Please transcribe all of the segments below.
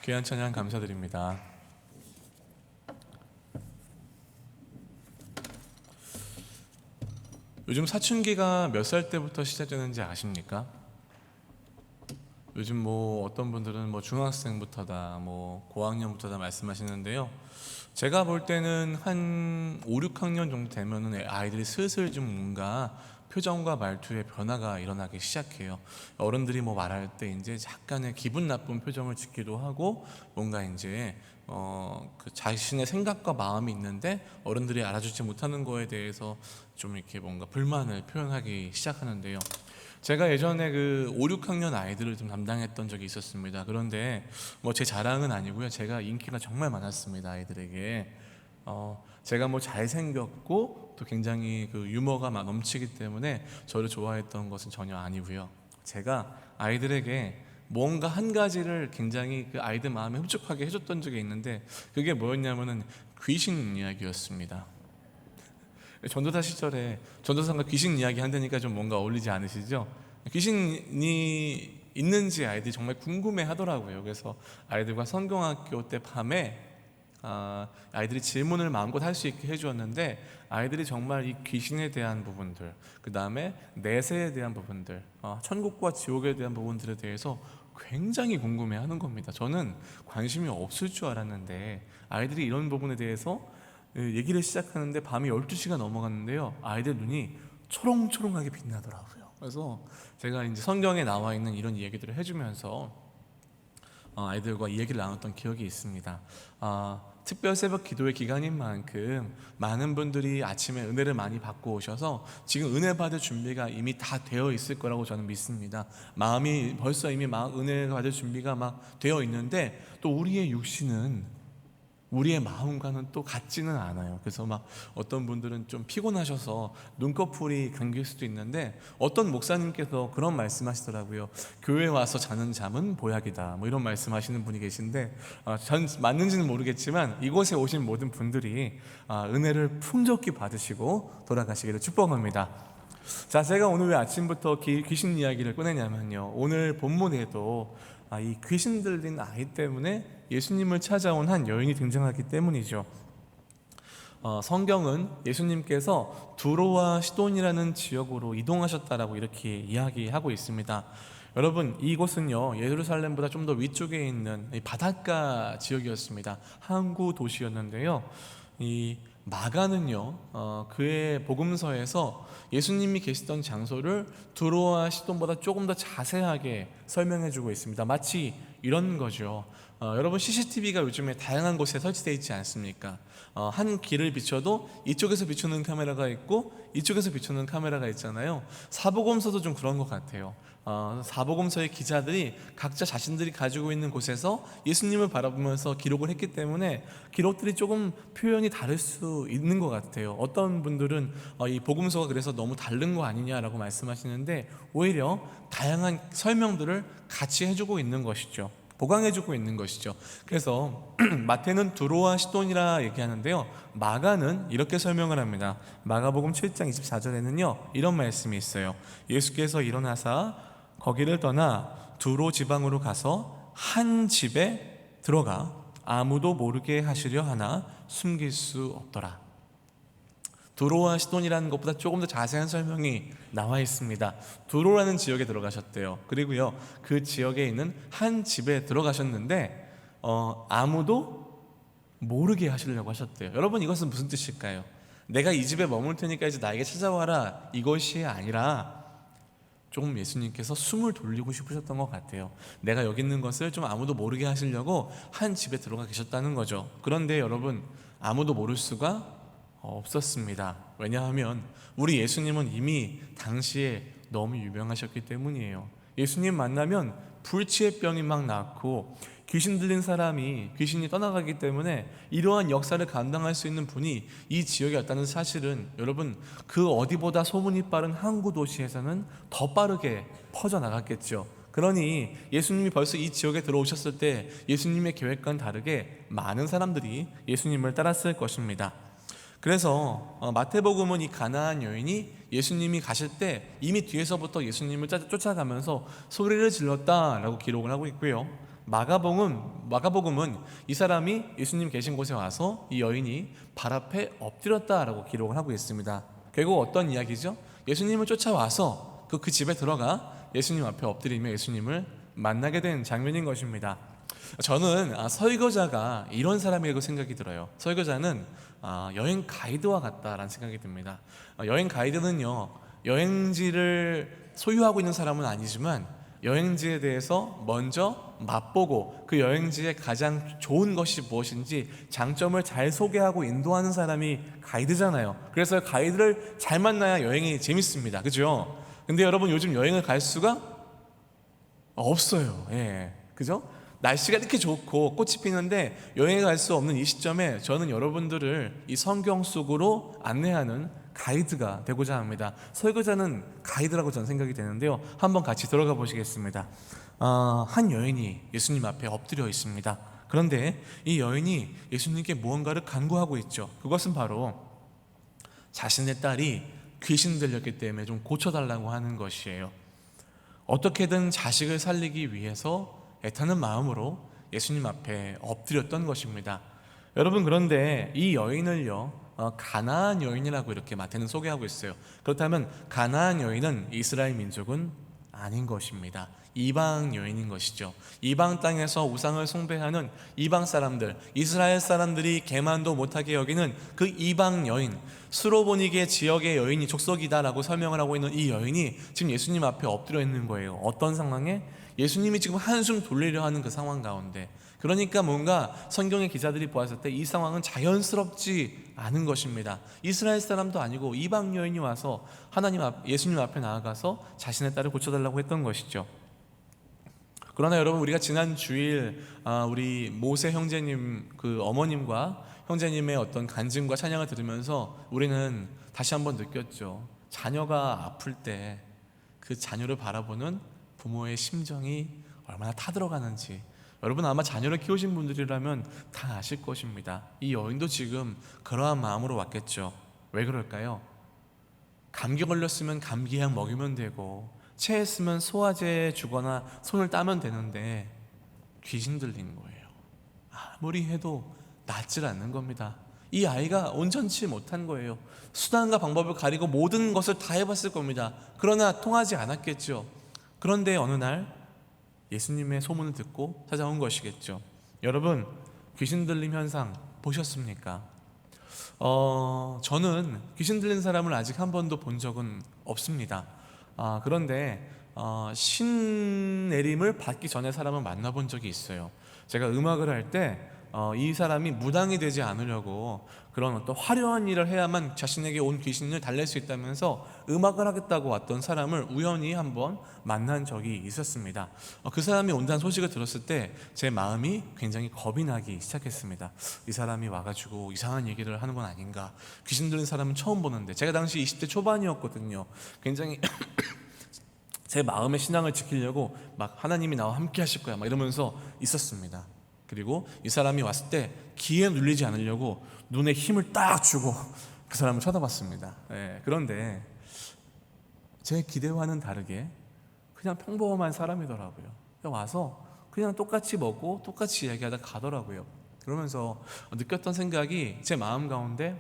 귀한 찬양 감사드립니다. 요즘 사춘기가 몇 살 때부터 시작되는지 아십니까? 요즘 어떤 분들은 중학생부터다, 고학년부터다 말씀하시는데요. 제가 볼 때는 한 5, 6학년 정도 되면은 아이들이 슬슬 좀 뭔가 표정과 말투에 변화가 일어나기 시작해요. 어른들이 말할 때 이제 약간의 기분 나쁜 표정을 짓기도 하고, 뭔가 이제 그 자신의 생각과 마음이 있는데 어른들이 알아주지 못하는 거에 대해서 좀 이렇게 뭔가 불만을 표현하기 시작하는데요. 제가 예전에 그 5, 6학년 아이들을 좀 담당했던 적이 있었습니다. 그런데 제 자랑은 아니고요. 제가 인기가 정말 많았습니다, 아이들에게. 제가 잘생겼고 또 굉장히 그 유머가 넘치기 때문에 저를 좋아했던 것은 전혀 아니고요. 제가 아이들에게 뭔가 한 가지를 굉장히 그 아이들 마음에 흡족하게 해줬던 적이 있는데, 그게 뭐였냐면은 귀신 이야기였습니다. 전도사 시절에 전도사가 귀신 이야기 한다니까 좀 뭔가 어울리지 않으시죠? 귀신이 있는지 아이들이 정말 궁금해 하더라고요. 그래서 아이들과 성경학교 때 밤에 아이들이 질문을 마음껏 할 수 있게 해주었는데, 아이들이 정말 이 귀신에 대한 부분들, 그 다음에 내세에 대한 부분들, 천국과 지옥에 대한 부분들에 대해서 굉장히 궁금해하는 겁니다. 저는 관심이 없을 줄 알았는데 아이들이 이런 부분에 대해서 얘기를 시작하는데 밤이 12시가 넘어갔는데요, 아이들 눈이 초롱초롱하게 빛나더라고요. 그래서 제가 이제 성경에 나와 있는 이런 얘기들을 해주면서 아이들과 이 얘기를 나눴던 기억이 있습니다. 특별 새벽 기도의 기간인 만큼 많은 분들이 아침에 은혜를 많이 받고 오셔서 지금 은혜 받을 준비가 이미 다 되어 있을 거라고 저는 믿습니다. 마음이 벌써 이미 은혜 받을 준비가 막 되어 있는데, 또 우리의 육신은 우리의 마음과는 또 같지는 않아요. 그래서 어떤 분들은 좀 피곤하셔서 눈꺼풀이 감길 수도 있는데, 어떤 목사님께서 그런 말씀하시더라고요. 교회 와서 자는 잠은 보약이다, 이런 말씀하시는 분이 계신데, 전 맞는지는 모르겠지만 이곳에 오신 모든 분들이 은혜를 풍족히 받으시고 돌아가시기를 축복합니다. 자, 제가 오늘 왜 아침부터 귀신 이야기를 꺼내냐면요, 오늘 본문에도 이 귀신 들린 아이 때문에 예수님을 찾아온 한 여인이 등장하기 때문이죠. 성경은 예수님께서 두로와 시돈이라는 지역으로 이동하셨다라고 이렇게 이야기하고 있습니다. 여러분, 이곳은요 예루살렘보다 좀 더 위쪽에 있는 바닷가 지역이었습니다. 항구 도시였는데요, 이 마가는요 그의 복음서에서 예수님이 계시던 장소를 두로와 시돈보다 조금 더 자세하게 설명해주고 있습니다. 마치 이런 거죠. 여러분, CCTV가 요즘에 다양한 곳에 설치되어 있지 않습니까? 한 길을 비춰도 이쪽에서 비추는 카메라가 있고 이쪽에서 비추는 카메라가 있잖아요. 사복음서도 좀 그런 것 같아요. 사복음서의 기자들이 각자 자신들이 가지고 있는 곳에서 예수님을 바라보면서 기록을 했기 때문에 기록들이 조금 표현이 다를 수 있는 것 같아요. 어떤 분들은 이 복음서가 그래서 너무 다른 거 아니냐라고 말씀하시는데, 오히려 다양한 설명들을 같이 해주고 있는 것이죠. 보강해주고 있는 것이죠. 그래서 마태는 두로와 시돈이라 얘기하는데요, 마가는 이렇게 설명을 합니다. 마가복음 7장 24절에는요 이런 말씀이 있어요. 예수께서 일어나사 거기를 떠나 두로 지방으로 가서 한 집에 들어가 아무도 모르게 하시려 하나 숨길 수 없더라. 두로와 시돈이라는 것보다 조금 더 자세한 설명이 나와 있습니다. 두로라는 지역에 들어가셨대요. 그리고요 그 지역에 있는 한 집에 들어가셨는데 아무도 모르게 하시려고 하셨대요. 여러분, 이것은 무슨 뜻일까요? 내가 이 집에 머물 테니까 이제 나에게 찾아와라, 이것이 아니라 조금 예수님께서 숨을 돌리고 싶으셨던 것 같아요. 내가 여기 있는 것을 좀 아무도 모르게 하시려고 한 집에 들어가 계셨다는 거죠. 그런데 여러분, 아무도 모를 수가 없었습니다. 왜냐하면 우리 예수님은 이미 당시에 너무 유명하셨기 때문이에요. 예수님 만나면 불치의 병이 막 낫고 귀신 들린 사람이 귀신이 떠나가기 때문에 이러한 역사를 감당할 수 있는 분이 이 지역에 왔다는 사실은, 여러분, 그 어디보다 소문이 빠른 항구 도시에서는 더 빠르게 퍼져나갔겠죠. 그러니 예수님이 벌써 이 지역에 들어오셨을 때 예수님의 계획과는 다르게 많은 사람들이 예수님을 따랐을 것입니다. 그래서 마태복음은 이 가나안 여인이 예수님이 가실 때 이미 뒤에서부터 예수님을 쫓아가면서 소리를 질렀다라고 기록을 하고 있고요, 마가복음은 마가복음은 이 사람이 예수님 계신 곳에 와서 이 여인이 발 앞에 엎드렸다라고 기록을 하고 있습니다. 결국 어떤 이야기죠? 예수님을 쫓아와서 그 집에 들어가 예수님 앞에 엎드리며 예수님을 만나게 된 장면인 것입니다. 저는 설교자가 이런 사람이라고 생각이 들어요. 설교자는 여행 가이드와 같다라는 생각이 듭니다. 여행 가이드는요, 여행지를 소유하고 있는 사람은 아니지만 여행지에 대해서 먼저 맛보고 그 여행지의 가장 좋은 것이 무엇인지 장점을 잘 소개하고 인도하는 사람이 가이드잖아요. 그래서 가이드를 잘 만나야 여행이 재밌습니다. 그죠? 근데 여러분, 요즘 여행을 갈 수가 없어요. 예, 그죠? 날씨가 이렇게 좋고 꽃이 피는데 여행을 갈 수 없는 이 시점에 저는 여러분들을 이 성경 속으로 안내하는 가이드가 되고자 합니다. 설교자는 가이드라고 저는 생각이 되는데요, 한번 같이 들어가 보시겠습니다. 한 여인이 예수님 앞에 엎드려 있습니다. 그런데 이 여인이 예수님께 무언가를 간구하고 있죠. 그것은 바로 자신의 딸이 귀신 들렸기 때문에 좀 고쳐달라고 하는 것이에요. 어떻게든 자식을 살리기 위해서 애타는 마음으로 예수님 앞에 엎드렸던 것입니다. 여러분, 그런데 이 여인을요, 가나안 여인이라고 이렇게 마태는 소개하고 있어요. 그렇다면 가나안 여인은 이스라엘 민족은 아닌 것입니다. 이방 여인인 것이죠. 이방 땅에서 우상을 숭배하는 이방 사람들, 이스라엘 사람들이 개만도 못하게 여기는 그 이방 여인, 수로보니게 지역의 여인이 족속이다라고 설명을 하고 있는 이 여인이 지금 예수님 앞에 엎드려 있는 거예요. 어떤 상황에? 예수님이 지금 한숨 돌리려 하는 그 상황 가운데. 그러니까 뭔가 성경의 기자들이 보았을 때 이 상황은 자연스럽지 않은 것입니다. 이스라엘 사람도 아니고 이방 여인이 와서 예수님 앞에 나아가서 자신의 딸을 고쳐달라고 했던 것이죠. 그러나 여러분, 우리가 지난 주일 우리 모세 형제님 그 어머님과 형제님의 어떤 간증과 찬양을 들으면서 우리는 다시 한번 느꼈죠. 자녀가 아플 때 그 자녀를 바라보는 부모의 심정이 얼마나 타들어가는지. 여러분, 아마 자녀를 키우신 분들이라면 다 아실 것입니다. 이 여인도 지금 그러한 마음으로 왔겠죠. 왜 그럴까요? 감기 걸렸으면 감기약 먹이면 되고, 체했으면 소화제 주거나 손을 따면 되는데 귀신 들린 거예요. 아무리 해도 낫질 않는 겁니다. 이 아이가 온전치 못한 거예요. 수단과 방법을 가리고 모든 것을 다 해봤을 겁니다. 그러나 통하지 않았겠죠. 그런데 어느 날 예수님의 소문을 듣고 찾아온 것이겠죠. 여러분, 귀신 들림 현상 보셨습니까? 저는 귀신 들린 사람을 아직 한 번도 본 적은 없습니다. 그런데 신내림을 받기 전에 사람을 만나본 적이 있어요. 제가 음악을 할 때 이 사람이 무당이 되지 않으려고 그런 어떤 화려한 일을 해야만 자신에게 온 귀신을 달랠 수 있다면서 음악을 하겠다고 왔던 사람을 우연히 한번 만난 적이 있었습니다. 그 사람이 온다는 소식을 들었을 때 제 마음이 굉장히 겁이 나기 시작했습니다. 이 사람이 와가지고 이상한 얘기를 하는 건 아닌가. 귀신 들린 사람은 처음 보는데, 제가 당시 20대 초반이었거든요. 굉장히 제 마음의 신앙을 지키려고 막 하나님이 나와 함께 하실 거야 막 이러면서 있었습니다. 그리고 이 사람이 왔을 때 기에 눌리지 않으려고 눈에 힘을 딱 주고 그 사람을 쳐다봤습니다. 그런데 제 기대와는 다르게 그냥 평범한 사람이더라고요. 와서 그냥 똑같이 먹고 똑같이 이야기하다 가더라고요. 그러면서 느꼈던 생각이, 제 마음 가운데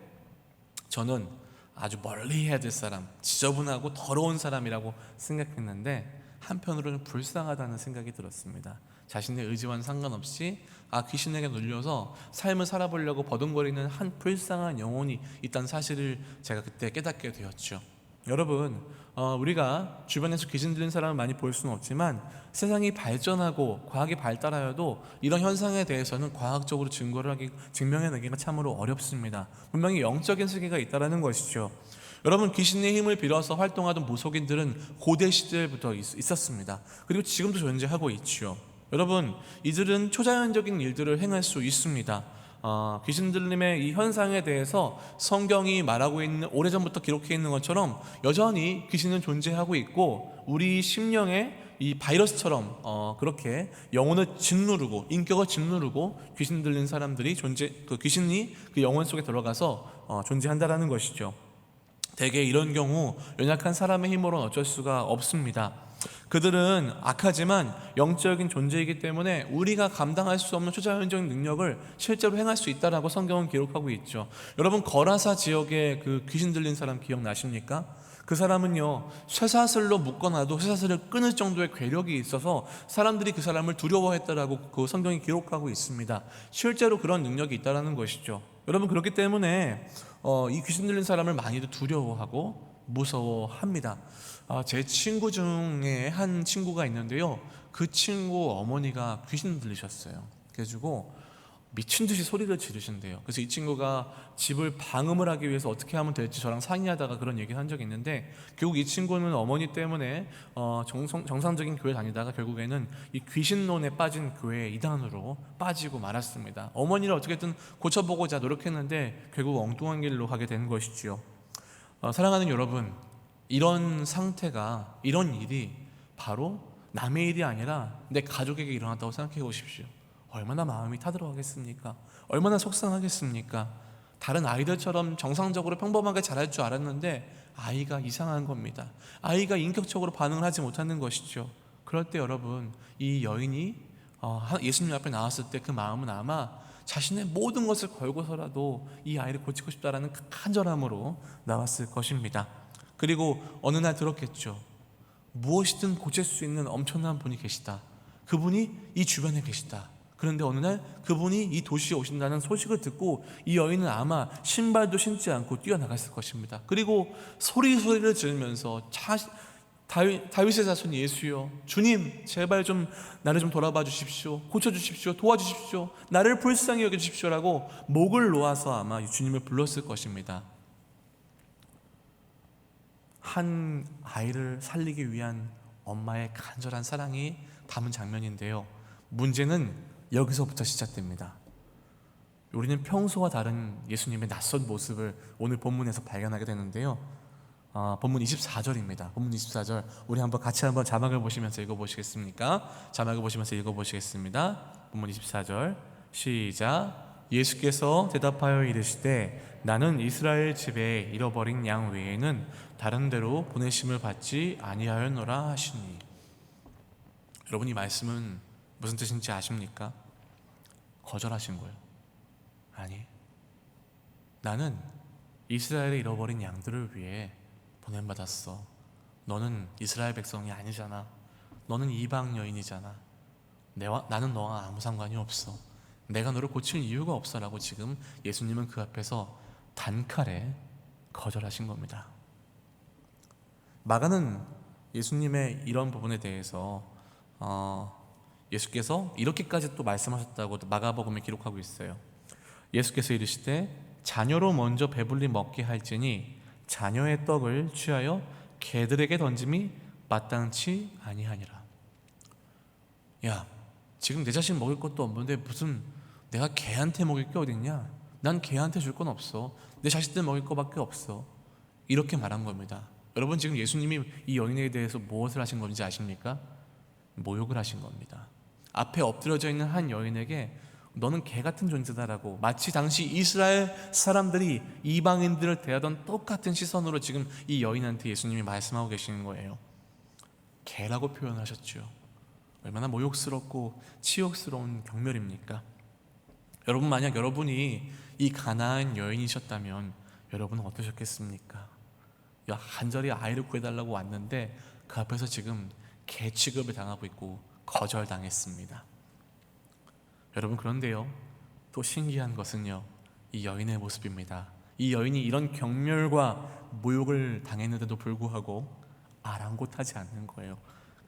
저는 아주 멀리 해야 될 사람, 지저분하고 더러운 사람이라고 생각했는데 한편으로는 불쌍하다는 생각이 들었습니다. 자신의 의지와는 상관없이 귀신에게 눌려서 삶을 살아보려고 버둥거리는 한 불쌍한 영혼이 있다는 사실을 제가 그때 깨닫게 되었죠. 여러분, 우리가 주변에서 귀신 들린 사람을 많이 볼 수는 없지만 세상이 발전하고 과학이 발달하여도 이런 현상에 대해서는 과학적으로 증명해내기가 참으로 어렵습니다. 분명히 영적인 세계가 있다는 것이죠. 여러분, 귀신의 힘을 빌어서 활동하던 무속인들은 고대 시대부터 있었습니다. 그리고 지금도 존재하고 있죠. 여러분, 이들은 초자연적인 일들을 행할 수 있습니다. 귀신 들림의 이 현상에 대해서 성경이 말하고 있는, 오래전부터 기록해 있는 것처럼 여전히 귀신은 존재하고 있고, 우리 심령에 이 바이러스처럼 그렇게 영혼을 짓누르고 인격을 짓누르고 귀신 들린 사람들이 귀신이 그 영혼 속에 들어가서 존재한다라는 것이죠. 대개 이런 경우 연약한 사람의 힘으로는 어쩔 수가 없습니다. 그들은 악하지만 영적인 존재이기 때문에 우리가 감당할 수 없는 초자연적인 능력을 실제로 행할 수 있다라고 성경은 기록하고 있죠. 여러분, 거라사 지역에 그 귀신 들린 사람 기억나십니까? 그 사람은요, 쇠사슬로 묶어놔도 쇠사슬을 끊을 정도의 괴력이 있어서 사람들이 그 사람을 두려워했다라고 그 성경이 기록하고 있습니다. 실제로 그런 능력이 있다라는 것이죠. 여러분, 그렇기 때문에 이 귀신 들린 사람을 많이들 두려워하고 무서워합니다. 제 친구 중에 한 친구가 있는데요, 그 친구 어머니가 귀신 들리셨어요. 그래가지고 미친 듯이 소리를 지르신대요. 그래서 이 친구가 집을 방음을 하기 위해서 어떻게 하면 될지 저랑 상의하다가 그런 얘기를 한 적이 있는데, 결국 이 친구는 어머니 때문에 정상적인 교회 다니다가 결국에는 이 귀신론에 빠진 교회 이단으로 빠지고 말았습니다. 어머니를 어떻게든 고쳐보고자 노력했는데 결국 엉뚱한 길로 가게 된 것이지요. 사랑하는 여러분, 이런 상태가, 이런 일이 바로 남의 일이 아니라 내 가족에게 일어났다고 생각해 보십시오. 얼마나 마음이 타들어가겠습니까? 얼마나 속상하겠습니까? 다른 아이들처럼 정상적으로 평범하게 자랄 줄 알았는데 아이가 이상한 겁니다. 아이가 인격적으로 반응을 하지 못하는 것이죠. 그럴 때 여러분, 이 여인이 예수님 앞에 나왔을 때 그 마음은 아마 자신의 모든 것을 걸고서라도 이 아이를 고치고 싶다라는 간절함으로 나왔을 것입니다. 그리고 어느 날 들었겠죠. 무엇이든 고칠 수 있는 엄청난 분이 계시다. 그분이 이 주변에 계시다. 그런데 어느 날 그분이 이 도시에 오신다는 소식을 듣고 이 여인은 아마 신발도 신지 않고 뛰어나갔을 것입니다. 그리고 소리를 지르면서 다윗의 자손 예수여, 주님 제발 좀 나를 좀 돌아봐 주십시오. 고쳐주십시오. 도와주십시오. 나를 불쌍히 여겨주십시오라고 목을 놓아서 아마 주님을 불렀을 것입니다. 한 아이를 살리기 위한 엄마의 간절한 사랑이 담은 장면인데요, 문제는 여기서부터 시작됩니다. 우리는 평소와 다른 예수님의 낯선 모습을 오늘 본문에서 발견하게 되는데요, 본문 24절입니다. 본문 24절 우리 같이 한번 자막을 보시면서 읽어보시겠습니까? 자막을 보시면서 읽어보시겠습니다. 본문 24절 시작. 예수께서 대답하여 이르시되 나는 이스라엘 집에 잃어버린 양 외에는 다른 데로 보내심을 받지 아니하였노라 하시니. 여러분, 이 말씀은 무슨 뜻인지 아십니까? 거절하신 거예요. 아니, 나는 이스라엘에 잃어버린 양들을 위해 보냄받았어. 너는 이스라엘 백성이 아니잖아. 너는 이방 여인이잖아. 나는 너와 아무 상관이 없어. 내가 너를 고칠 이유가 없어라고 지금 예수님은 그 앞에서 단칼에 거절하신 겁니다. 마가는 예수님의 이런 부분에 대해서 예수께서 이렇게까지 또 말씀하셨다고 마가복음에 기록하고 있어요. 예수께서 이르시되 자녀로 먼저 배불리 먹게 할지니 자녀의 떡을 취하여 개들에게 던짐이 마땅치 아니하니라. 야, 지금 내 자신 먹을 것도 없는데 무슨 내가 개한테 먹을 게 어딨냐? 난 개한테 줄 건 없어. 내 자식들 먹을 거밖에 없어. 이렇게 말한 겁니다. 여러분, 지금 예수님이 이 여인에 대해서 무엇을 하신 건지 아십니까? 모욕을 하신 겁니다. 앞에 엎드려져 있는 한 여인에게 너는 개 같은 존재다라고, 마치 당시 이스라엘 사람들이 이방인들을 대하던 똑같은 시선으로 지금 이 여인한테 예수님이 말씀하고 계시는 거예요. 개라고 표현하셨죠. 얼마나 모욕스럽고 치욕스러운 경멸입니까? 여러분, 만약 여러분이 이 가나안 여인이셨다면 여러분은 어떠셨겠습니까? 간절히 아이를 구해달라고 왔는데 그 앞에서 지금 개 취급을 당하고 있고 거절당했습니다. 여러분, 그런데요, 또 신기한 것은요, 이 여인의 모습입니다. 이 여인이 이런 경멸과 모욕을 당했는데도 불구하고 아랑곳하지 않는 거예요.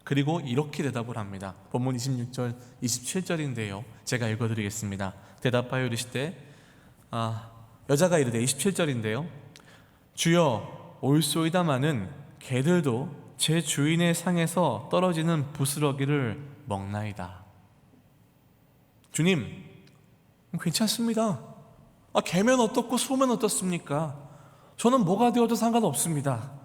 그리고 이렇게 대답을 합니다. 본문 26절 27절인데요 제가 읽어드리겠습니다. 대답하여 이르시되 여자가 이르되 27절인데요 주여 올소이다마는 개들도 제 주인의 상에서 떨어지는 부스러기를 먹나이다. 주님, 괜찮습니다. 개면 어떻고 소면 어떻습니까? 저는 뭐가 되어도 상관없습니다.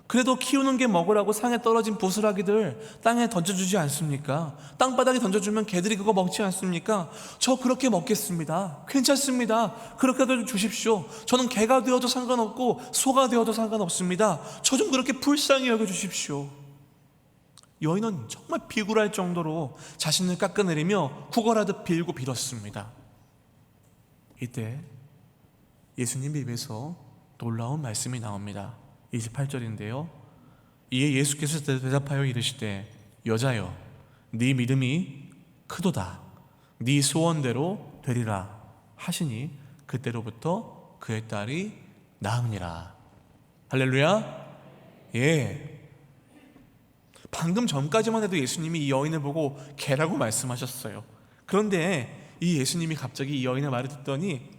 그래도 키우는 게 먹으라고 상에 떨어진 부스러기들 땅에 던져주지 않습니까? 땅바닥에 던져주면 개들이 그거 먹지 않습니까? 저 그렇게 먹겠습니다. 괜찮습니다. 그렇게도 주십시오. 저는 개가 되어도 상관없고 소가 되어도 상관없습니다. 저 좀 그렇게 불쌍히 여겨주십시오. 여인은 정말 비굴할 정도로 자신을 깎아내리며 구걸하듯 빌고 빌었습니다. 이때 예수님 입에서 놀라운 말씀이 나옵니다. 28절인데요. 이에 예수께서 대답하여 이르시되 여자여 네 믿음이 크도다. 네 소원대로 되리라 하시니 그때로부터 그의 딸이 나으니라. 할렐루야. 예. 방금 전까지만 해도 예수님이 이 여인을 보고 개라고 말씀하셨어요. 그런데 이 예수님이 갑자기 이 여인의 말을 듣더니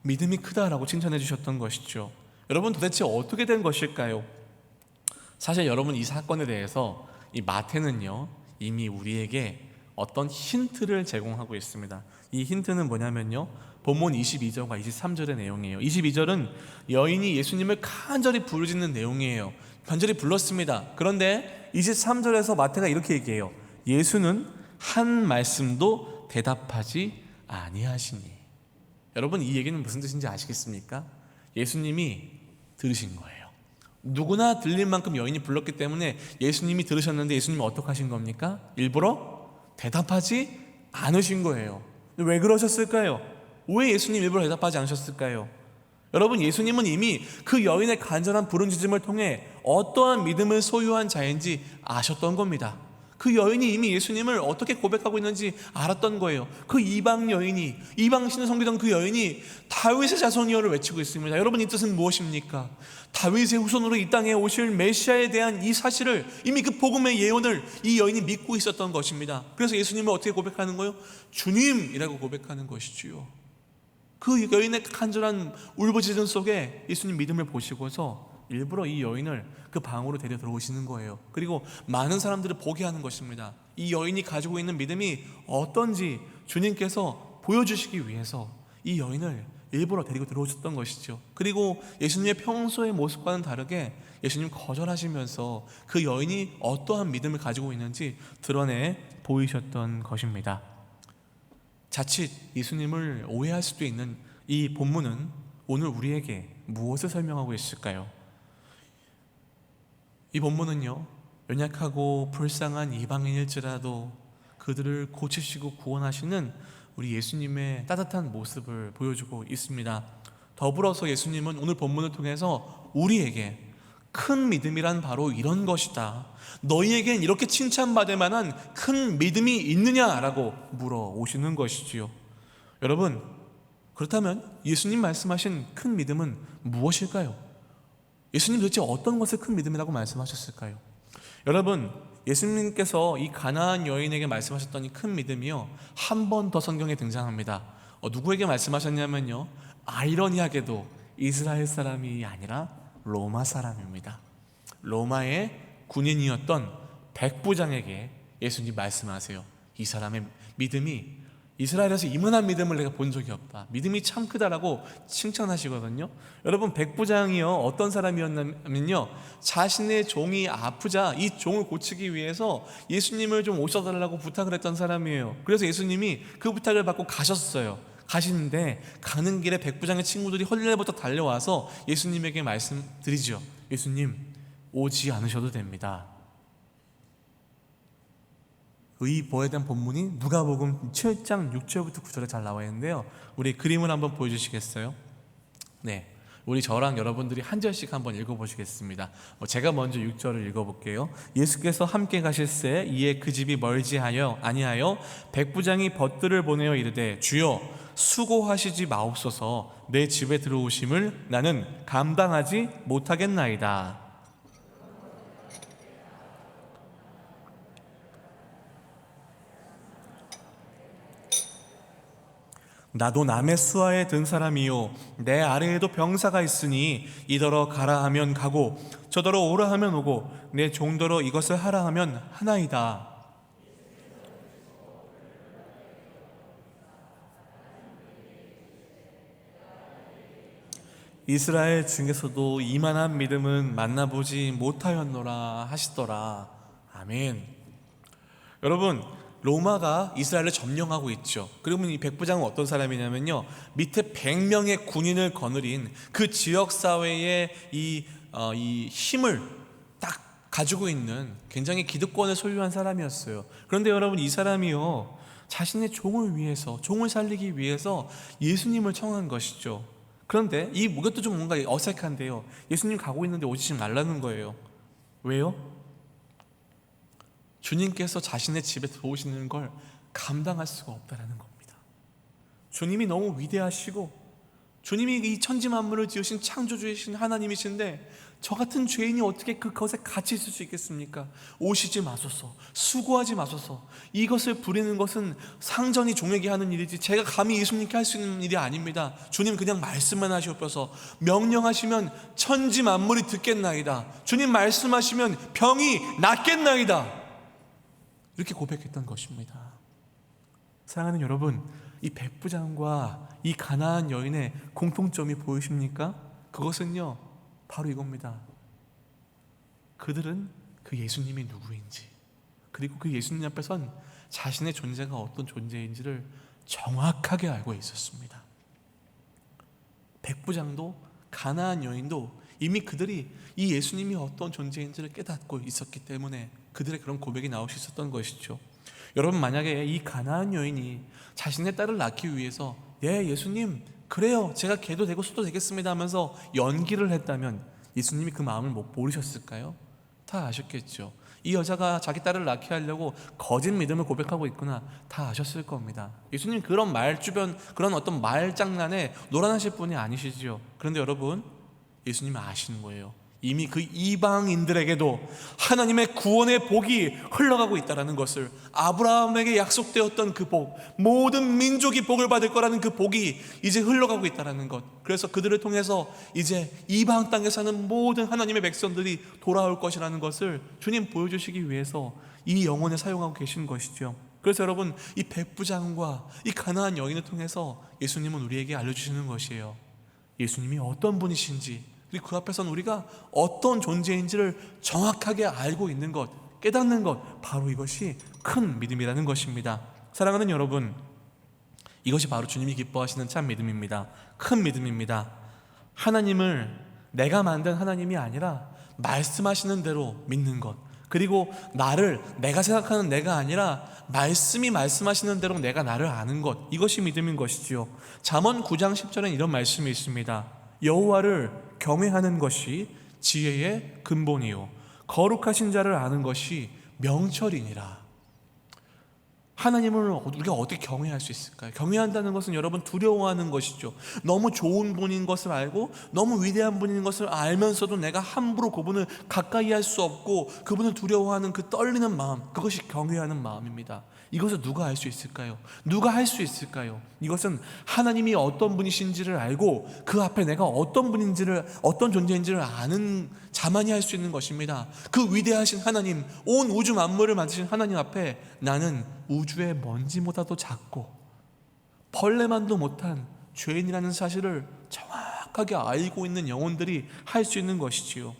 믿음이 크다라고 칭찬해 주셨던 것이죠. 여러분, 도대체 어떻게 된 것일까요? 사실 여러분, 이 사건에 대해서 이 마태는요 이미 우리에게 어떤 힌트를 제공하고 있습니다. 이 힌트는 뭐냐면요, 본문 22절과 23절의 내용이에요. 22절은 여인이 예수님을 간절히 부르짖는 내용이에요. 간절히 불렀습니다. 그런데 23절에서 마태가 이렇게 얘기해요. 예수는 한 말씀도 대답하지 아니하시니. 여러분, 이 얘기는 무슨 뜻인지 아시겠습니까? 예수님이 들으신 거예요. 누구나 들릴 만큼 여인이 불렀기 때문에 예수님이 들으셨는데 예수님이 어떻게 하신 겁니까? 일부러 대답하지 않으신 거예요. 왜 그러셨을까요? 왜 예수님 일부러 대답하지 않으셨을까요? 여러분, 예수님은 이미 그 여인의 간절한 부르짖음을 통해 어떠한 믿음을 소유한 자인지 아셨던 겁니다. 그 여인이 이미 예수님을 어떻게 고백하고 있는지 알았던 거예요. 그 이방 여인이, 이방 신을 섬기던 그 여인이 다윗의 자손이여를 외치고 있습니다. 여러분, 이 뜻은 무엇입니까? 다윗의 후손으로 이 땅에 오실 메시아에 대한 이 사실을, 이미 그 복음의 예언을 이 여인이 믿고 있었던 것입니다. 그래서 예수님을 어떻게 고백하는 거예요? 주님이라고 고백하는 것이지요. 그 여인의 간절한 울부짖음 속에 예수님 믿음을 보시고서 일부러 이 여인을 그 방으로 데려 들어오시는 거예요. 그리고 많은 사람들을 보게 하는 것입니다. 이 여인이 가지고 있는 믿음이 어떤지 주님께서 보여주시기 위해서 이 여인을 일부러 데리고 들어오셨던 것이죠. 그리고 예수님의 평소의 모습과는 다르게 예수님 거절하시면서 그 여인이 어떠한 믿음을 가지고 있는지 드러내 보이셨던 것입니다. 자칫 예수님을 오해할 수도 있는 이 본문은 오늘 우리에게 무엇을 설명하고 있을까요? 이 본문은요, 연약하고 불쌍한 이방인일지라도 그들을 고치시고 구원하시는 우리 예수님의 따뜻한 모습을 보여주고 있습니다. 더불어서 예수님은 오늘 본문을 통해서 우리에게 큰 믿음이란 바로 이런 것이다, 너희에겐 이렇게 칭찬받을 만한 큰 믿음이 있느냐라고 물어오시는 것이지요. 여러분, 그렇다면 예수님 말씀하신 큰 믿음은 무엇일까요? 예수님 도대체 어떤 것을 큰 믿음이라고 말씀하셨을까요? 여러분, 예수님께서 이 가나안 여인에게 말씀하셨던 이 큰 믿음이요, 한 번 더 성경에 등장합니다. 누구에게 말씀하셨냐면요, 아이러니하게도 이스라엘 사람이 아니라 로마 사람입니다. 로마의 군인이었던 백부장에게 예수님 말씀하세요. 이 사람의 믿음이, 이스라엘에서 이만한 믿음을 내가 본 적이 없다, 믿음이 참 크다라고 칭찬하시거든요. 여러분, 백부장이요 어떤 사람이었냐면요, 자신의 종이 아프자 이 종을 고치기 위해서 예수님을 좀 오셔달라고 부탁을 했던 사람이에요. 그래서 예수님이 그 부탁을 받고 가셨어요. 가시는데 가는 길에 백부장의 친구들이 헐레부터 달려와서 예수님에게 말씀드리죠. 예수님, 오지 않으셔도 됩니다. 이 보에 대한 본문이 누가복음 7장 6절부터 9절에 잘 나와 있는데요, 우리 그림을 한번 보여주시겠어요? 네, 우리 저랑 여러분들이 한 절씩 한번 읽어보시겠습니다. 제가 먼저 6절을 읽어볼게요. 예수께서 함께 가실새 이에 그 집이 멀지 아니하여 백부장이 벗들을 보내어 이르되 주여 수고하시지 마옵소서, 내 집에 들어오심을 나는 감당하지 못하겠나이다. 나도 남의 수하에 든 사람이요 내 아래에도 병사가 있으니 이더러 가라 하면 가고 저더러 오라 하면 오고 내 종더러 이것을 하라 하면 하나이다. 이스라엘 중에서도 이만한 믿음은 만나보지 못하였노라 하시더라. 아멘. 여러분, 로마가 이스라엘을 점령하고 있죠. 그러면 이 백부장은 어떤 사람이냐면요, 밑에 100명의 군인을 거느린 그 지역사회의 이 힘을 딱 가지고 있는 굉장히 기득권을 소유한 사람이었어요. 그런데 여러분, 이 사람이요, 자신의 종을 위해서, 종을 살리기 위해서 예수님을 청한 것이죠. 그런데 이것도 좀 뭔가 어색한데요, 예수님 가고 있는데 오시지 말라는 거예요. 왜요? 주님께서 자신의 집에 들어오시는 걸 감당할 수가 없다는 겁니다. 주님이 너무 위대하시고 주님이 이 천지 만물을 지으신 창조주이신 하나님이신데 저 같은 죄인이 어떻게 그것에 같이 있을 수 있겠습니까? 오시지 마소서, 수고하지 마소서. 이것을 부리는 것은 상전이 종에게 하는 일이지 제가 감히 예수님께 할 수 있는 일이 아닙니다. 주님 그냥 말씀만 하시옵소서. 명령하시면 천지 만물이 듣겠나이다. 주님 말씀하시면 병이 낫겠나이다. 이렇게 고백했던 것입니다. 사랑하는 여러분, 이 백부장과 이 가나안 여인의 공통점이 보이십니까? 그것은요, 바로 이겁니다. 그들은 그 예수님이 누구인지, 그리고 그 예수님 앞에선 자신의 존재가 어떤 존재인지를 정확하게 알고 있었습니다. 백부장도 가나안 여인도 이미 그들이 이 예수님이 어떤 존재인지를 깨닫고 있었기 때문에 그들의 그런 고백이 나올 수 있었던 것이죠. 여러분, 만약에 이 가나안 여인이 자신의 딸을 낳기 위해서 예수님 그래요, 제가 개도 되고 수도 되겠습니다 하면서 연기를 했다면 예수님이 그 마음을 모르셨을까요? 다 아셨겠죠. 이 여자가 자기 딸을 낳게 하려고 거짓 믿음을 고백하고 있구나, 다 아셨을 겁니다. 예수님 그런 말주변, 그런 어떤 말장난에 놀아나실 분이 아니시죠. 그런데 여러분, 예수님은 아시는 거예요. 이미 그 이방인들에게도 하나님의 구원의 복이 흘러가고 있다는 것을, 아브라함에게 약속되었던 그 복, 모든 민족이 복을 받을 거라는 그 복이 이제 흘러가고 있다는 것, 그래서 그들을 통해서 이제 이방 땅에 사는 모든 하나님의 백성들이 돌아올 것이라는 것을 주님 보여주시기 위해서 이 영혼을 사용하고 계신 것이죠. 그래서 여러분, 이 백부장과 이 가나안 여인을 통해서 예수님은 우리에게 알려주시는 것이에요. 예수님이 어떤 분이신지, 그리고 그 앞에서는 우리가 어떤 존재인지를 정확하게 알고 있는 것, 깨닫는 것, 바로 이것이 큰 믿음이라는 것입니다. 사랑하는 여러분, 이것이 바로 주님이 기뻐하시는 참 믿음입니다. 큰 믿음입니다. 하나님을 내가 만든 하나님이 아니라 말씀하시는 대로 믿는 것, 그리고 나를 내가 생각하는 내가 아니라 말씀이 말씀하시는 대로 내가 나를 아는 것, 이것이 믿음인 것이지요. 잠언 9장 10절엔 이런 말씀이 있습니다. 여호와를 경외하는 것이 지혜의 근본이요 거룩하신 자를 아는 것이 명철이니라. 하나님을 우리가 어떻게 경외할 수 있을까요? 경외한다는 것은 여러분 두려워하는 것이죠. 너무 좋은 분인 것을 알고 너무 위대한 분인 것을 알면서도 내가 함부로 그분을 가까이 할 수 없고 그분을 두려워하는 그 떨리는 마음, 그것이 경외하는 마음입니다. 이것을 누가 알 수 있을까요? 누가 할 수 있을까요? 이것은 하나님이 어떤 분이신지를 알고 그 앞에 내가 어떤 분인지를, 어떤 존재인지를 아는 자만이 할 수 있는 것입니다. 그 위대하신 하나님, 온 우주 만물을 만드신 하나님 앞에 나는 우주의 먼지보다도 작고 벌레만도 못한 죄인이라는 사실을 정확하게 알고 있는 영혼들이 할 수 있는 것이지요.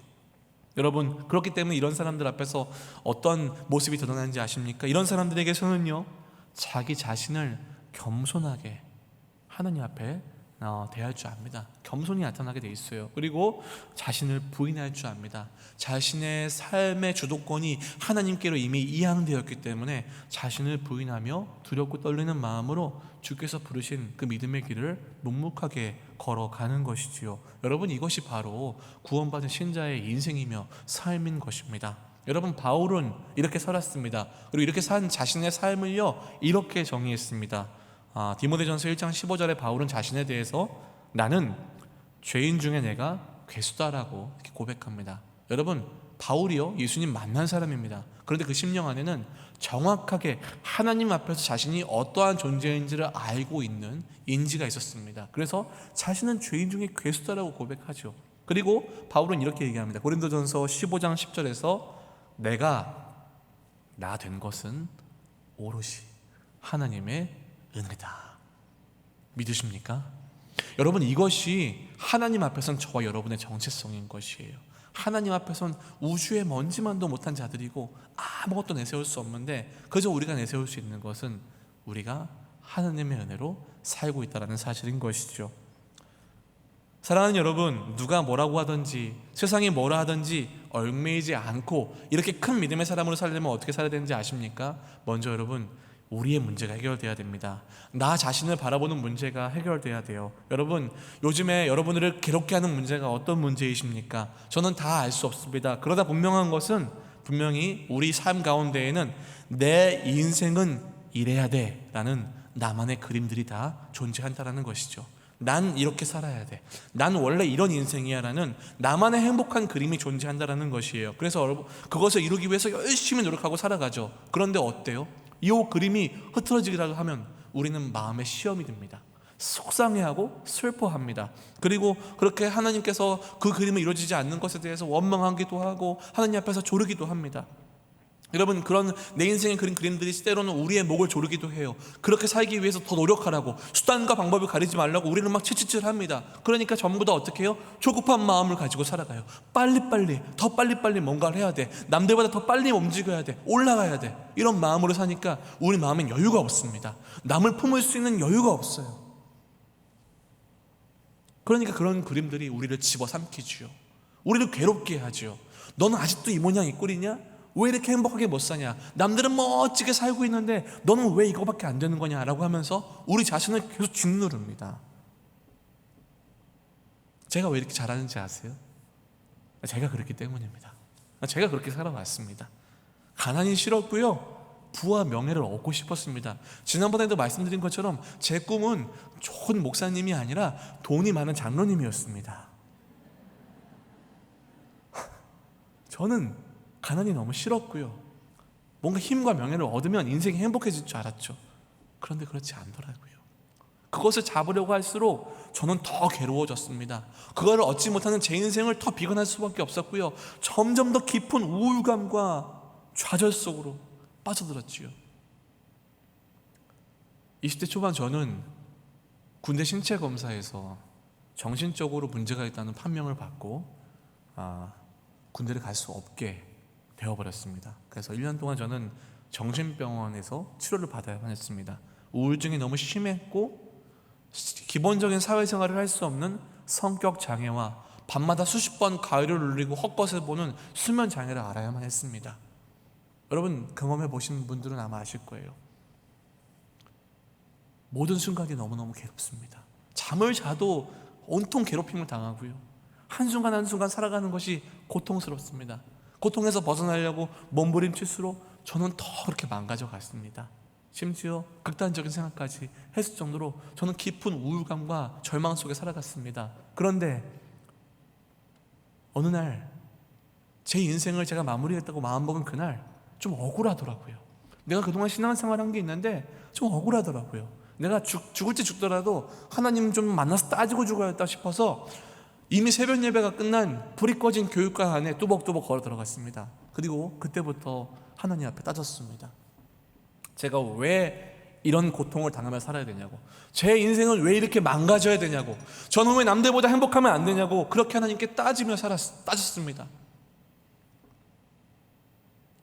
여러분, 그렇기 때문에 이런 사람들 앞에서 어떤 모습이 드러나는지 아십니까? 이런 사람들에게서는요, 자기 자신을 겸손하게 하나님 앞에 대할 줄 압니다. 겸손히 나타나게 돼 있어요. 그리고 자신을 부인할 줄 압니다. 자신의 삶의 주도권이 하나님께로 이미 이양되었기 때문에 자신을 부인하며 두렵고 떨리는 마음으로 주께서 부르신 그 믿음의 길을 묵묵하게 걸어가는 것이지요. 여러분, 이것이 바로 구원받은 신자의 인생이며 삶인 것입니다. 여러분, 바울은 이렇게 살았습니다. 그리고 이렇게 산 자신의 삶을요, 이렇게 정의했습니다. 디모데전서 1장 15절에 바울은 자신에 대해서 나는 죄인 중에 내가 괴수다라고 이렇게 고백합니다. 여러분, 바울이요, 예수님 만난 사람입니다. 그런데 그 심령 안에는 정확하게 하나님 앞에서 자신이 어떠한 존재인지를 알고 있는 인지가 있었습니다. 그래서 자신은 죄인 중에 괴수다라고 고백하죠. 그리고 바울은 이렇게 얘기합니다. 고린도전서 15장 10절에서 내가 나 된 것은 오롯이 하나님의 은혜다. 믿으십니까? 여러분, 이것이 하나님 앞에선 저와 여러분의 정체성인 것이에요. 하나님 앞에선 우주의 먼지만도 못한 자들이고 아무것도 내세울 수 없는데, 그저 우리가 내세울 수 있는 것은 우리가 하나님의 은혜로 살고 있다는 사실인 것이죠. 사랑하는 여러분, 누가 뭐라고 하든지 세상이 뭐라 하든지 얽매이지 않고 이렇게 큰 믿음의 사람으로 살려면 어떻게 살아야 되는지 아십니까? 먼저 여러분, 우리의 문제가 해결돼야 됩니다. 나 자신을 바라보는 문제가 해결돼야 돼요. 여러분, 요즘에 여러분들을 괴롭게 하는 문제가 어떤 문제이십니까? 저는 다 알 수 없습니다. 그러다 분명한 것은 분명히 우리 삶 가운데에는 내 인생은 이래야 돼 라는 나만의 그림들이 다 존재한다는 것이죠. 난 이렇게 살아야 돼, 난 원래 이런 인생이야 라는 나만의 행복한 그림이 존재한다는 것이에요. 그래서 여러분, 그것을 이루기 위해서 열심히 노력하고 살아가죠. 그런데 어때요? 이 그림이 흐트러지기라도 하면 우리는 마음의 시험이 됩니다. 속상해하고 슬퍼합니다. 그리고 그렇게 하나님께서 그 그림이 이루어지지 않는 것에 대해서 원망하기도 하고 하나님 앞에서 조르기도 합니다. 여러분, 그런 내 인생에 그린 그림들이 때로는 우리의 목을 조르기도 해요. 그렇게 살기 위해서 더 노력하라고, 수단과 방법을 가리지 말라고 우리는 막 채찍질합니다. 그러니까 전부 다 어떻게 해요? 조급한 마음을 가지고 살아가요. 빨리빨리, 더 빨리빨리 뭔가를 해야 돼, 남들보다 더 빨리 움직여야 돼, 올라가야 돼, 이런 마음으로 사니까 우리 마음엔 여유가 없습니다. 남을 품을 수 있는 여유가 없어요. 그러니까 그런 그림들이 우리를 집어삼키지요. 우리를 괴롭게 하죠. 너는 아직도 이 모양 이 꼴이냐? 왜 이렇게 행복하게 못 사냐? 남들은 멋지게 살고 있는데 너는 왜 이거밖에 안 되는 거냐? 라고 하면서 우리 자신을 계속 짓누릅니다. 제가 왜 이렇게 잘하는지 아세요? 제가 그렇기 때문입니다. 제가 그렇게 살아왔습니다. 가난이 싫었고요, 부와 명예를 얻고 싶었습니다. 지난번에도 말씀드린 것처럼 제 꿈은 좋은 목사님이 아니라 돈이 많은 장로님이었습니다. 저는 가난이 너무 싫었고요, 뭔가 힘과 명예를 얻으면 인생이 행복해질 줄 알았죠. 그런데 그렇지 않더라고요. 그것을 잡으려고 할수록 저는 더 괴로워졌습니다. 그걸 얻지 못하는 제 인생을 더 비관할 수밖에 없었고요, 점점 더 깊은 우울감과 좌절 속으로 빠져들었지요. 20대 초반 저는 군대 신체 검사에서 정신적으로 문제가 있다는 판명을 받고 군대를 갈 수 없게 되어버렸습니다. 그래서 1년 동안 저는 정신병원에서 치료를 받아야만 했습니다. 우울증이 너무 심했고 기본적인 사회생활을 할 수 없는 성격 장애와 밤마다 수십 번 가위를 눌리고 헛것을 보는 수면 장애를 앓아야만 했습니다. 여러분, 경험해 보신 분들은 아마 아실 거예요. 모든 순간이 너무너무 괴롭습니다. 잠을 자도 온통 괴롭힘을 당하고요, 한순간 한순간 살아가는 것이 고통스럽습니다. 고통에서 벗어나려고 몸부림칠수록 저는 더 그렇게 망가져 갔습니다. 심지어 극단적인 생각까지 했을 정도로 저는 깊은 우울감과 절망 속에 살아갔습니다. 그런데 어느 날 제 인생을 제가 마무리했다고 마음먹은 그날 좀 억울하더라고요. 내가 그동안 신앙생활 한 게 있는데 좀 억울하더라고요. 내가 죽을지 죽더라도 하나님 좀 만나서 따지고 죽어야겠다 싶어서 이미 새벽 예배가 끝난 불이 꺼진 교육관 안에 뚜벅뚜벅 걸어 들어갔습니다. 그리고 그때부터 하나님 앞에 따졌습니다. 제가 왜 이런 고통을 당하며 살아야 되냐고, 제 인생은 왜 이렇게 망가져야 되냐고, 저는 왜 남들보다 행복하면 안 되냐고, 그렇게 하나님께 따지며 따졌습니다.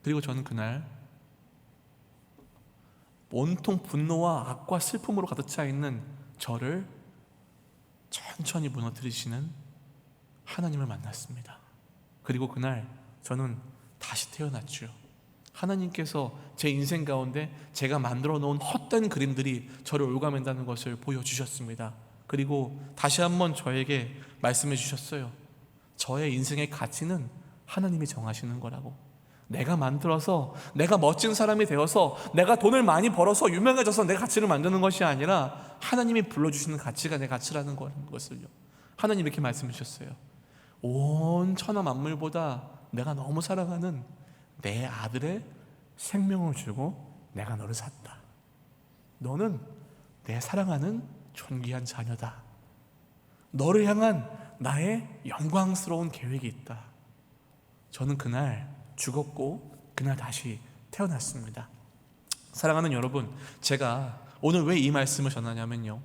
그리고 저는 그날 온통 분노와 악과 슬픔으로 가득 차 있는 저를 천천히 무너뜨리시는 하나님을 만났습니다. 그리고 그날 저는 다시 태어났죠. 하나님께서 제 인생 가운데 제가 만들어 놓은 헛된 그림들이 저를 올가맨다는 것을 보여주셨습니다. 그리고 다시 한번 저에게 말씀해 주셨어요. 저의 인생의 가치는 하나님이 정하시는 거라고. 내가 만들어서, 내가 멋진 사람이 되어서, 내가 돈을 많이 벌어서 유명해져서 내 가치를 만드는 것이 아니라 하나님이 불러주시는 가치가 내 가치라는 것을요, 하나님 이렇게 말씀해 주셨어요. 온 천하 만물보다 내가 너무 사랑하는 내 아들의 생명을 주고 내가 너를 샀다. 너는 내 사랑하는 존귀한 자녀다. 너를 향한 나의 영광스러운 계획이 있다. 저는 그날 죽었고 그날 다시 태어났습니다. 사랑하는 여러분, 제가 오늘 왜 이 말씀을 전하냐면요,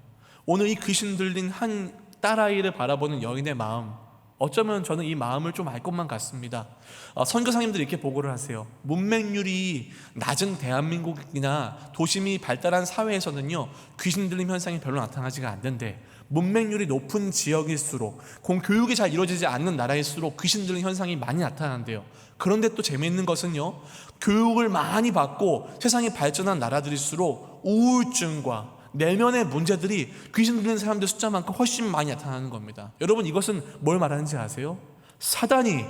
오늘 이 귀신 들린 한 딸아이를 바라보는 여인의 마음, 어쩌면 저는 이 마음을 좀 알 것만 같습니다. 선교사님들이 이렇게 보고를 하세요. 문맹률이 낮은 대한민국이나 도심이 발달한 사회에서는요, 귀신 들림 현상이 별로 나타나지가 않는데, 문맹률이 높은 지역일수록, 공교육이 잘 이루어지지 않는 나라일수록 귀신 들림 현상이 많이 나타나는데요. 그런데 또 재미있는 것은요, 교육을 많이 받고 세상이 발전한 나라들일수록 우울증과 내면의 문제들이 귀신 들리는 사람들 숫자만큼 훨씬 많이 나타나는 겁니다. 여러분, 이것은 뭘 말하는지 아세요? 사단이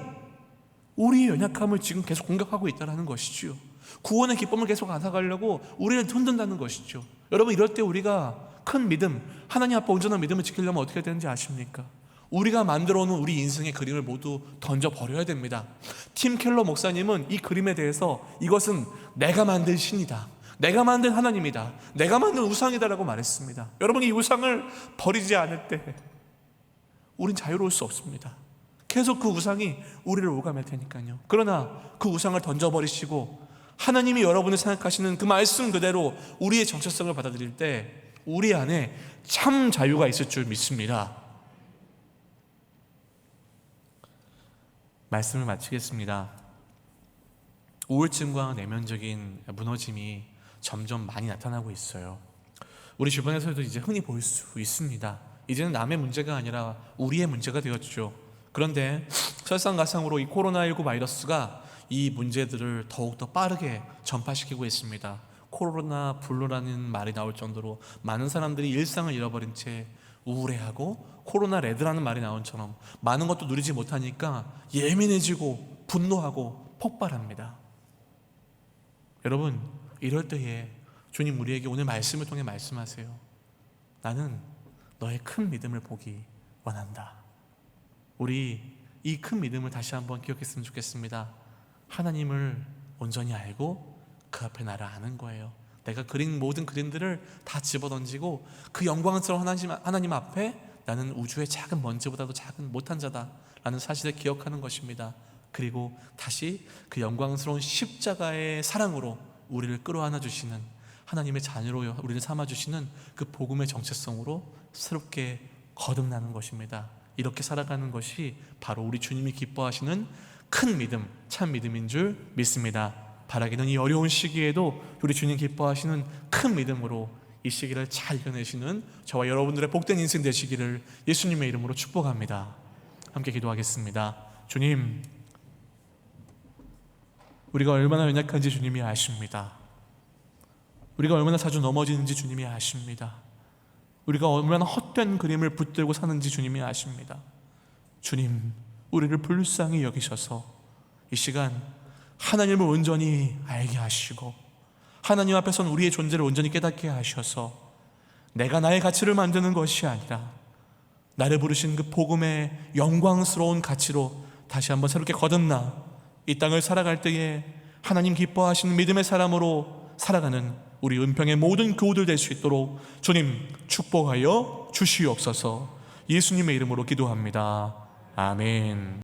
우리의 연약함을 지금 계속 공격하고 있다는 것이죠. 구원의 기쁨을 계속 앗아가려고 우리를 흔든다는 것이죠. 여러분, 이럴 때 우리가 큰 믿음, 하나님 앞에 온전한 믿음을 지키려면 어떻게 되는지 아십니까? 우리가 만들어 놓은 우리 인생의 그림을 모두 던져버려야 됩니다. 팀 켈러 목사님은 이 그림에 대해서 이것은 내가 만든 신이다, 내가 만든 하나님이다, 내가 만든 우상이다라고 말했습니다. 여러분, 이 우상을 버리지 않을 때 우린 자유로울 수 없습니다. 계속 그 우상이 우리를 오감할 테니까요. 그러나 그 우상을 던져버리시고 하나님이 여러분을 생각하시는 그 말씀 그대로 우리의 정체성을 받아들일 때 우리 안에 참 자유가 있을 줄 믿습니다. 말씀을 마치겠습니다. 우울증과 내면적인 무너짐이 점점 많이 나타나고 있어요. 우리 주변에서도 이제 흔히 볼 수 있습니다. 이제는 남의 문제가 아니라 우리의 문제가 되었죠. 그런데 설상가상으로 이 코로나19 바이러스가 이 문제들을 더욱더 빠르게 전파시키고 있습니다. 코로나 블루라는 말이 나올 정도로 많은 사람들이 일상을 잃어버린 채 우울해하고, 코로나 레드라는 말이 나온 처럼 많은 것도 누리지 못하니까 예민해지고 분노하고 폭발합니다. 여러분, 이럴 때에 주님 우리에게 오늘 말씀을 통해 말씀하세요. 나는 너의 큰 믿음을 보기 원한다. 우리 이 큰 믿음을 다시 한번 기억했으면 좋겠습니다. 하나님을 온전히 알고 그 앞에 나를 아는 거예요. 내가 그린 모든 그림들을 다 집어던지고 그 영광스러운 하나님 앞에 나는 우주의 작은 먼지보다도 작은 못한 자다라는 사실을 기억하는 것입니다. 그리고 다시 그 영광스러운 십자가의 사랑으로 우리를 끌어안아 주시는 하나님의 자녀로 우리를 삼아주시는 그 복음의 정체성으로 새롭게 거듭나는 것입니다. 이렇게 살아가는 것이 바로 우리 주님이 기뻐하시는 큰 믿음, 참 믿음인 줄 믿습니다. 바라기는 이 어려운 시기에도 우리 주님 기뻐하시는 큰 믿음으로 이 시기를 잘 이겨내시는 저와 여러분들의 복된 인생 되시기를 예수님의 이름으로 축복합니다. 함께 기도하겠습니다. 주님, 우리가 얼마나 연약한지 주님이 아십니다. 우리가 얼마나 자주 넘어지는지 주님이 아십니다. 우리가 얼마나 헛된 그림을 붙들고 사는지 주님이 아십니다. 주님, 우리를 불쌍히 여기셔서 이 시간 하나님을 온전히 알게 하시고 하나님 앞에서는 우리의 존재를 온전히 깨닫게 하셔서 내가 나의 가치를 만드는 것이 아니라 나를 부르신 그 복음의 영광스러운 가치로 다시 한번 새롭게 거듭나 이 땅을 살아갈 때에 하나님 기뻐하시는 믿음의 사람으로 살아가는 우리 은평의 모든 교우들 될 수 있도록 주님 축복하여 주시옵소서. 예수님의 이름으로 기도합니다. 아멘.